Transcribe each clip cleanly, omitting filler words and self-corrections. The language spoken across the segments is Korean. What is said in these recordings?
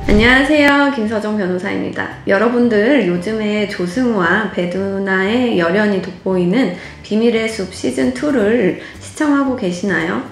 안녕하세요. 김서정 변호사입니다. 여러분들 요즘에 조승우와 배두나의 열연이 돋보이는 비밀의 숲 시즌2를 시청하고 계시나요?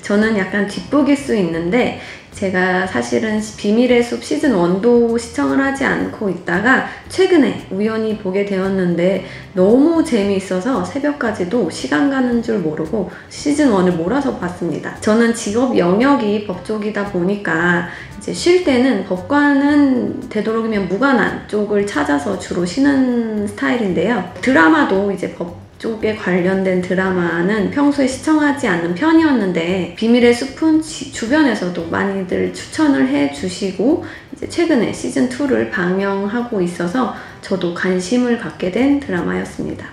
저는 약간 뒷북일 수 있는데 제가 사실은 비밀의 숲 시즌1도 시청을 하지 않고 있다가 최근에 우연히 보게 되었는데 너무 재미있어서 새벽까지도 시간 가는 줄 모르고 시즌1을 몰아서 봤습니다. 저는 직업 영역이 법 쪽이다 보니까 이제 쉴 때는 법과는 되도록이면 무관한 쪽을 찾아서 주로 쉬는 스타일인데요. 드라마도 이제 법 쪽에 관련된 드라마는 평소에 시청하지 않는 편이었는데 비밀의 숲은 주변에서도 많이들 추천을 해주시고 이제 최근에 시즌2를 방영하고 있어서 저도 관심을 갖게 된 드라마였습니다.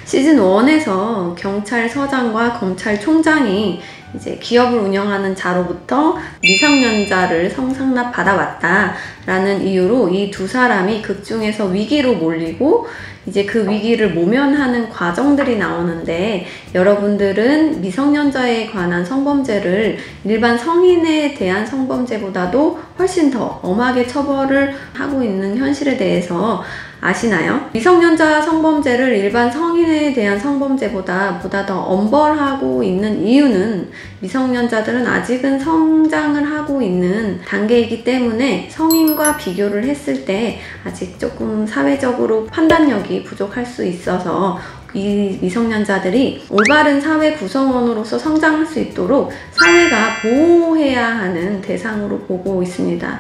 시즌1에서 경찰서장과 검찰총장이 이제 기업을 운영하는 자로부터 미성년자를 성상납 받아왔다라는 이유로 이 두 사람이 극중에서 위기로 몰리고 이제 그 위기를 모면하는 과정들이 나오는데 여러분들은 미성년자에 관한 성범죄를 일반 성인에 대한 성범죄보다도 훨씬 더 엄하게 처벌을 하고 있는 현실에 대해서 아시나요? 미성년자 성범죄를 일반 성인에 대한 성범죄보다 더 엄벌하고 있는 이유는 미성년자들은 아직은 성장을 하고 있는 단계이기 때문에 성인과 비교를 했을 때 아직 조금 사회적으로 판단력이 부족할 수 있어서 이 미성년자들이 올바른 사회 구성원으로서 성장할 수 있도록 사회가 보호해야 하는 대상으로 보고 있습니다.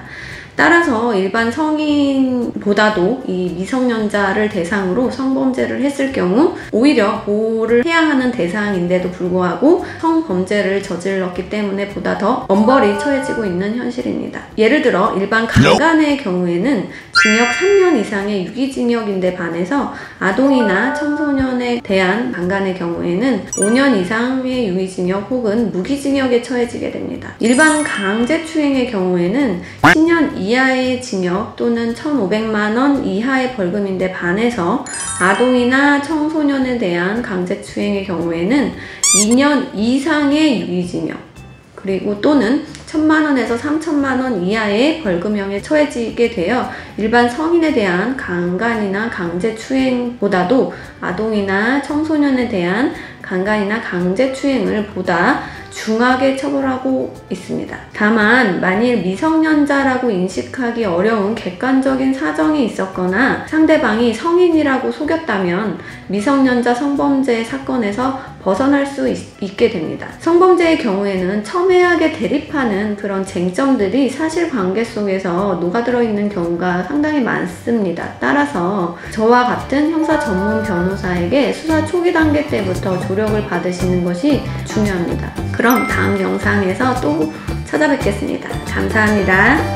따라서 일반 성인보다도 이 미성년자를 대상으로 성범죄를 했을 경우 오히려 보호를 해야 하는 대상인데도 불구하고 성범죄를 저질렀기 때문에 보다 더 엄벌이 처해지고 있는 현실입니다. 예를 들어 일반 강간의 경우에는 징역 3년 이상의 유기징역인데 반해서 아동이나 청소년에 대한 강간의 경우에는 5년 이상의 유기징역 혹은 무기징역에 처해지게 됩니다. 일반 강제추행의 경우에는 10년 이하의 징역 또는 1,500만 원 이하의 벌금인데 반해서 아동이나 청소년에 대한 강제추행의 경우에는 2년 이상의 유기징역 그리고 또는 1,000만 원에서 3,000만 원 이하의 벌금형에 처해지게 되어 일반 성인에 대한 강간이나 강제추행보다도 아동이나 청소년에 대한 강간이나 강제추행을 보다 중하게 처벌하고 있습니다. 다만 만일 미성년자라고 인식하기 어려운 객관적인 사정이 있었거나 상대방이 성인이라고 속였다면 미성년자 성범죄 사건에서 벗어날 수 있게 됩니다. 성범죄의 경우에는 첨예하게 대립하는 그런 쟁점들이 사실관계 속에서 녹아들어 있는 경우가 상당히 많습니다. 따라서 저와 같은 형사 전문 변호사에게 수사 초기 단계 때부터 조력을 받으시는 것이 중요합니다. 그럼 다음 영상에서 또 찾아뵙겠습니다. 감사합니다.